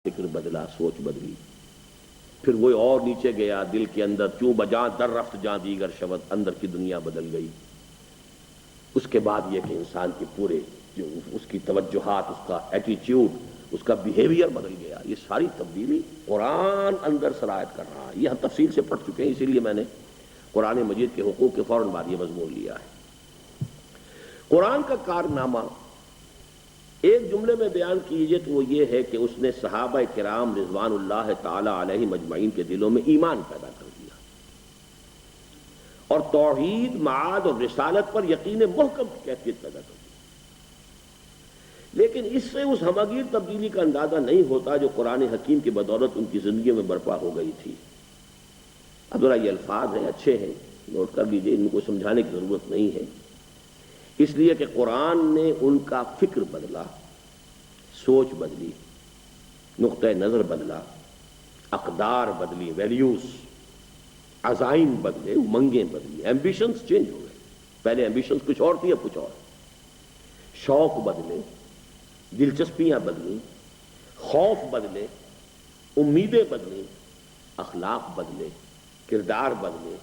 فکر بدلا، سوچ بدلی، پھر وہ اور نیچے گیا دل کے اندر، چوں بجاں در رفت جاں دیگر شود، اندر کی دنیا بدل گئی۔ اس کے بعد یہ کہ انسان کے پورے جو اس کی توجہات، اس کا ایٹیچیوڈ، اس کا بیہیویئر بدل گیا۔ یہ ساری تبدیلی قرآن اندر سرایت کر رہا ہے۔ یہ ہم تفصیل سے پڑھ چکے ہیں، اسی لیے میں نے قرآن مجید کے حقوق کے فوراً بعد یہ مضمون لیا ہے۔ قرآن کا کارنامہ ایک جملے میں بیان کیجئے تو وہ یہ ہے کہ اس نے صحابہ کرام رضوان اللہ تعالی علیہ مجمعین کے دلوں میں ایمان پیدا کر دیا اور توحید، معاد اور رسالت پر یقین محکم کی کیفیت پیدا کر دی۔ لیکن اس سے اس ہمگیر تبدیلی کا اندازہ نہیں ہوتا جو قرآن حکیم کی بدولت ان کی زندگیوں میں برپا ہو گئی تھی۔ اب ذرا یہ الفاظ ہیں، اچھے ہیں، نوٹ کر لیجئے، ان کو سمجھانے کی ضرورت نہیں ہے، اس لیے کہ قرآن نے ان کا فکر بدلا، سوچ بدلی، نقطۂ نظر بدلا، اقدار بدلی، ویلیوز، عزائم بدلے، امنگیں بدلی، ایمبیشنز چینج ہو گئے۔ پہلے ایمبیشنز کچھ اور تھی، اب کچھ اور۔ شوق بدلے، دلچسپیاں بدلیں، خوف بدلے، امیدیں بدلیں، اخلاق بدلے، کردار بدلے،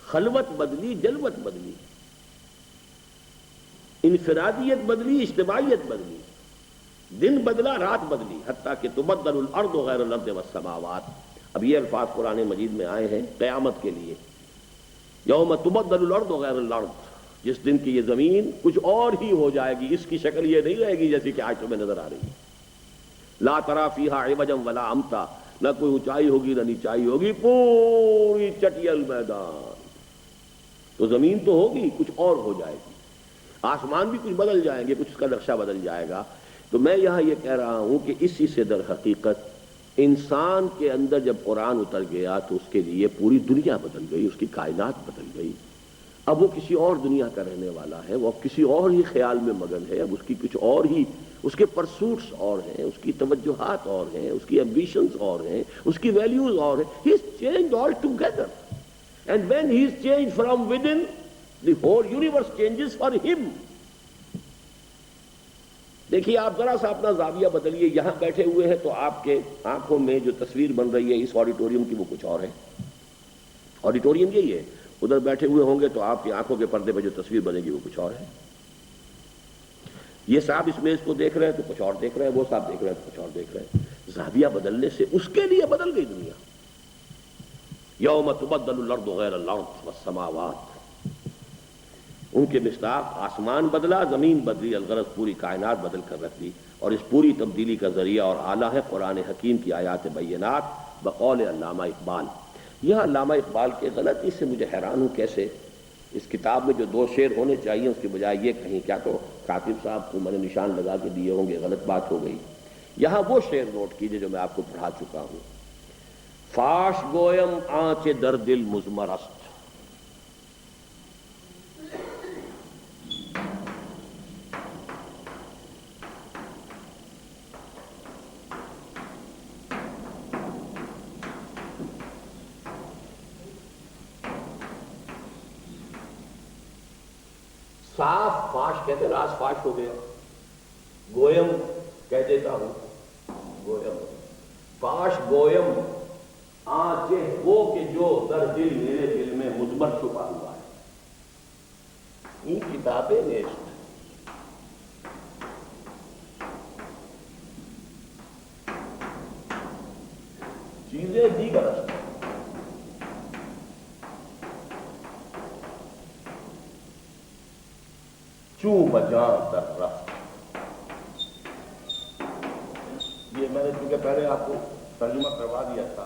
خلوت بدلی، جلوت بدلی، انفرادیت بدلی، اجتماعیت بدلی، دن بدلا، رات بدلی، حتیٰ کہ تبدل الارض غیر الارض والسماوات۔ اب یہ الفاظ قرآن مجید میں آئے ہیں قیامت کے لیے، یوم تبدل الارض غیر الارض، جس دن کی یہ زمین کچھ اور ہی ہو جائے گی، اس کی شکل یہ نہیں رہے گی جیسی کہ آج تمہیں نظر آ رہی ہے۔ لا تری فیہا عوجا ولا امتا، نہ کوئی اونچائی ہوگی نہ نیچائی ہوگی، پوری چٹیل میدان۔ تو زمین تو ہوگی، کچھ اور ہو جائے گی، آسمان بھی کچھ بدل جائیں گے، کچھ اس کا نقشہ بدل جائے گا۔ تو میں یہاں یہ کہہ رہا ہوں کہ اسی سے در حقیقت انسان کے اندر جب قرآن اتر گیا تو اس کے لیے پوری دنیا بدل گئی، اس کی کائنات بدل گئی۔ اب وہ کسی اور دنیا کا رہنے والا ہے، وہ اب کسی اور ہی خیال میں مگن ہے، اب اس کی کچھ اور ہی، اس کے پرسوٹس اور ہیں، اس کی توجہات اور ہیں، اس کی ایمبیشنز اور ہیں، اس کی ویلیوز اور ہیں۔ He is changed all together. And when he is changed from within, the whole universe changes for him. دیکھیے آپ ذرا سا اپنا زاویہ بدلیے، یہاں بیٹھے ہوئے ہیں تو آپ کے آنکھوں میں جو تصویر بن رہی ہے اس آڈیٹوریم کی وہ کچھ اور ہے، آڈیٹوریم یہی ہے۔ ادھر بیٹھے ہوئے ہوں گے تو آپ کی آنکھوں کے پردے پہ جو تصویر بنے گی وہ کچھ اور ہے۔ یہ صاحب اس میز کو دیکھ رہے ہیں تو کچھ اور دیکھ رہے ہیں، وہ صاحب دیکھ رہے ہیں تو کچھ اور دیکھ رہے ہیں۔ زاویہ بدلنے سے اس کے لیے بدل گئی دنیا۔ یوم تبدل الارض غیر الارض والسماوات، ان کے مصداق آسمان بدلا، زمین بدلی، الغرض پوری کائنات بدل کر رکھ دی۔ اور اس پوری تبدیلی کا ذریعہ اور آلہ ہے قرآن حکیم کی آیات بینات بقول علامہ اقبال۔ یہ علامہ اقبال کے غلطی سے مجھے حیران ہوں کیسے اس کتاب میں جو دو شعر ہونے چاہیے اس کے بجائے یہ کہیں، کیا تو کاتب صاحب کو میں نے نشان لگا کے دیے ہوں گے، غلط بات ہو گئی۔ یہاں وہ شعر نوٹ کیجئے جو میں آپ کو پڑھا چکا ہوں۔ فاش گویم آنچ در دل مضمر است، صاف فاش کہتے راز فاش ہو گیا، گویم کہہ دیتا ہوں، گویم فاش گویم آنچے وہ کہ جو در دل میرے دل میں مضمر چھپا ہوا ہے۔ این کتابیں نیست چیزیں دیگر است، چوں بجاں در رفت۔ یہ میں نے چونکہ پہلے آپ کو ترجمہ کروا دیا تھا،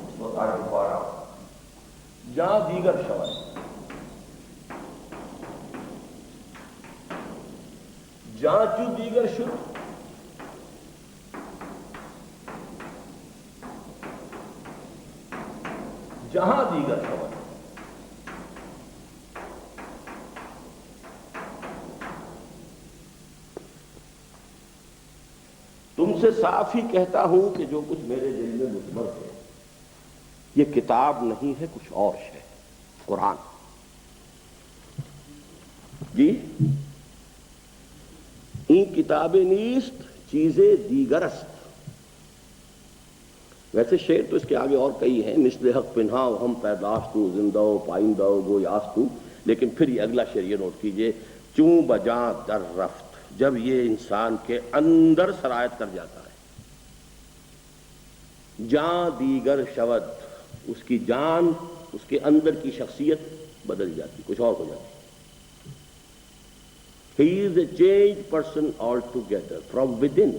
اس وقت آگے بڑھا رہا ہوں۔ جہاں دیگر شود، جہاں چوں دیگر شد، جہاں دیگر شود۔ تم سے صاف ہی کہتا ہوں کہ جو کچھ میرے دل میں مضمر ہے یہ کتاب نہیں ہے، کچھ اور ہے، قرآن۔ جی این کتاب نیست چیزیں دیگر است. ویسے شعر تو اس کے آگے اور کئی ہیں، مثل حق پنہا ہم پیداشتو زندہ و پائندہ و گو یاستو، لیکن پھر یہ اگلا شعر یہ نوٹ کیجئے، چوں بجاں در رفت، جب یہ انسان کے اندر سرایت کر جاتا ہے. جاں دیگر شود، اس کی جان، اس کے اندر کی شخصیت بدل جاتی، کچھ اور ہو جاتی. He is a changed person altogether from within.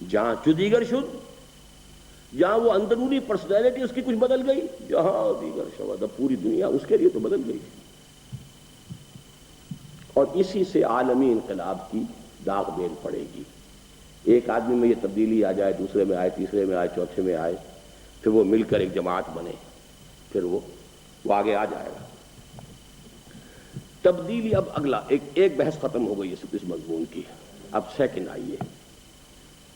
جہاں چو دیگر شد، جہاں وہ اندرونی پرسنالٹی اس کی کچھ بدل گئی، جہاں دیگر شود، اب پوری دنیا اس کے لیے تو بدل گئی. اور اسی سے عالمی انقلاب کی داغ بیل پڑے گی. ایک آدمی میں یہ تبدیلی آ جائے، دوسرے میں آئے، تیسرے میں آئے، چوتھے میں آئے، پھر وہ مل کر ایک جماعت بنے، پھر وہ آگے آ جائے گا. تبدیلی. اب اگلا ایک بحث ختم ہو گئی اس مضمون کی. اب سیکنڈ آئیے.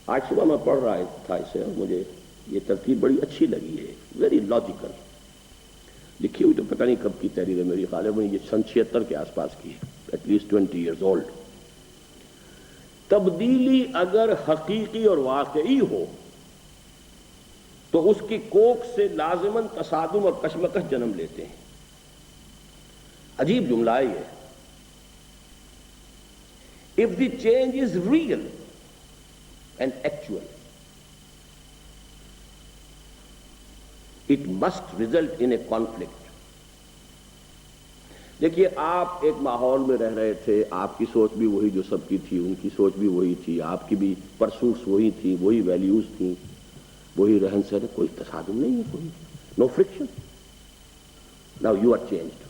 آج صبح میں پڑھ رہا تھا اسے اور مجھے یہ ترتیب بڑی اچھی لگی ہے، ویری لاجیکل. لکھی ہوئی تو پتہ نہیں کب کی تحریر ہے، میری غالباً یہ سن 76 کے آس پاس کی ہے، ایٹ لیسٹ 20 ایئرز اولڈ. تبدیلی اگر حقیقی اور واقعی ہو تو اس کی کوکھ سے لازماً تصادم اور کشمکش جنم لیتے ہیں. عجیب جملہ ہے یہ. If the change is real and actual, it must result in a conflict. دیکھیے، آپ ایک ماحول میں رہ رہے تھے، آپ کی سوچ بھی وہی جو سب کی تھی، ان کی سوچ بھی وہی تھی، آپ کی بھی پرسوٹس وہی تھی، وہی ویلیوز تھیں، وہی رہن سہن، کوئی تصادم نہیں ہے، کوئی no friction. Now you are changed.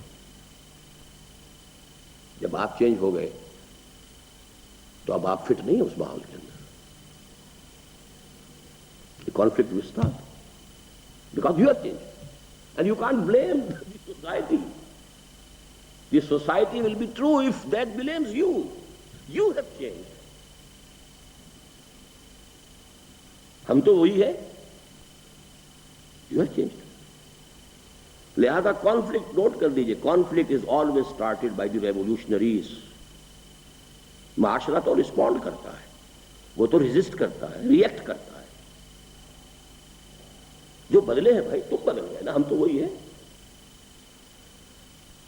جب آپ چینج ہو گئے تو اب آپ فٹ نہیں ہیں اس ماحول کے اندر. Conflict will start because you are change and you can't blame the society. The society will be true of that blames you. You have change. ہم تو وہی ہے. You have change. لہذا کانفلکٹ نوٹ کر دیجئے، conflict is always started by the revolutionaries. معاشرہ تو respond کرتا ہے، وہ تو ریزسٹ کرتا ہے، ریئیکٹ کرتا ہے. جو بدلے ہیں بھائی، تم بدل گئے نا، ہم تو وہی ہیں.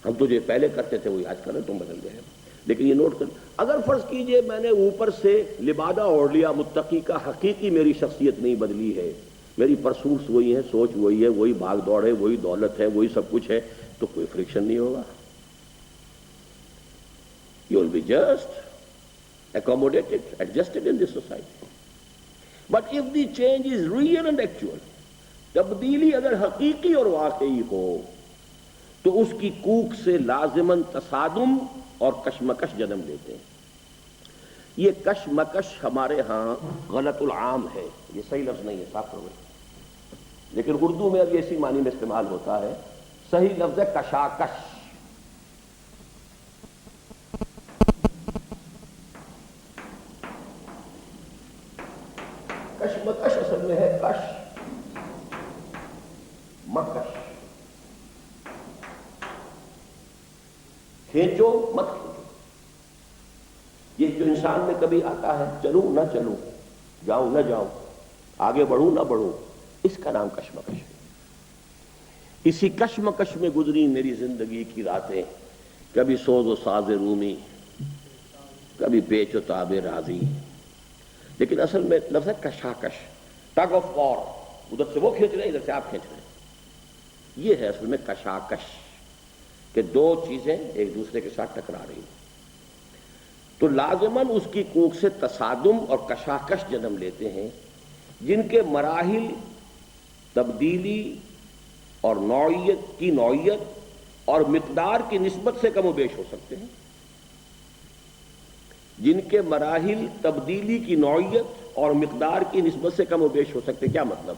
ہم تو جو پہلے کرتے تھے وہی آج کر رہے، تم بدل گئے. لیکن یہ نوٹ کر، اگر فرض کیجئے میں نے اوپر سے لبادہ اوڑھ لیا متقی کا، حقیقی میری شخصیت نہیں بدلی ہے، میری پرسوٹس وہی ہیں، سوچ وہی ہے، وہی بھاگ دوڑ ہے، وہی دولت ہے، وہی سب کچھ ہے، تو کوئی فرکشن نہیں ہوگا. You will be just accommodated, adjusted in this society. But if the change is real and actual, تبدیلی اگر حقیقی اور واقعی ہو تو اس کی کوکھ سے لازماً تصادم اور کشمکش جنم لیتے ہیں. یہ کشمکش ہمارے ہاں غلط العام ہے، یہ صحیح لفظ نہیں ہے، صاف کرو، لیکن اردو میں اب یہ اسی معنی میں استعمال ہوتا ہے. صحیح لفظ ہے کشاکش. کشمکش اصل میں ہے کش مکش. کھینچو مت کھینچو. یہ جو انسان میں کبھی آتا ہے، چلوں نہ چلوں، جاؤں نہ جاؤں، آگے بڑھوں نہ بڑھوں، اس کا نام کشمکش ہے. اسی کشمکش میں گزری میری زندگی کی راتیں، کبھی سوز و ساز رومی، کبھی پیچ و تاب راضی. لیکن اصل میں لفظ ہے کشاکش، ٹگ آف وار. ادھر سے وہ کھینچ رہے ہیں، ادھر سے آپ کھینچ رہے ہیں. یہ ہے اصل میں کشاکش، کہ دو چیزیں ایک دوسرے کے ساتھ ٹکرا رہی ہیں. تو لازماً اس کی کوکھ سے تصادم اور کشاکش جنم لیتے ہیں، جن کے مراحل تبدیلی اور نوعیت اور مقدار کی نسبت سے کم و بیش ہو سکتے ہیں. جن کے مراحل تبدیلی کی نوعیت اور مقدار کی نسبت سے کم و بیش ہو سکتے ہیں. کیا مطلب؟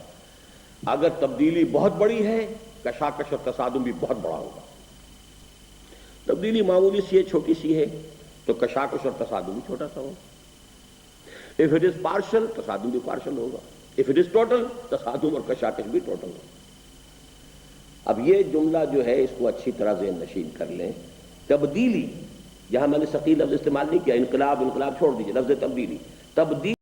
اگر تبدیلی بہت بڑی ہے، کشاکش اور تصادم بھی بہت بڑا ہوگا. تبدیلی معمولی سی ہے، چھوٹی سی ہے، تو کشاکش اور تصادم بھی چھوٹا سا ہوگا. if it is partial، تصادم بھی پارشل ہوگا. if it is total، تصادم اور کشاکش بھی ٹوٹل ہوگا. اب یہ جملہ جو ہے اس کو اچھی طرح ذہن نشین کر لیں. تبدیلی یہاں میں نے ثقیل لفظ استعمال نہیں کیا، انقلاب انقلاب چھوڑ دیجیے، لفظ تبدیلی، تبدیلی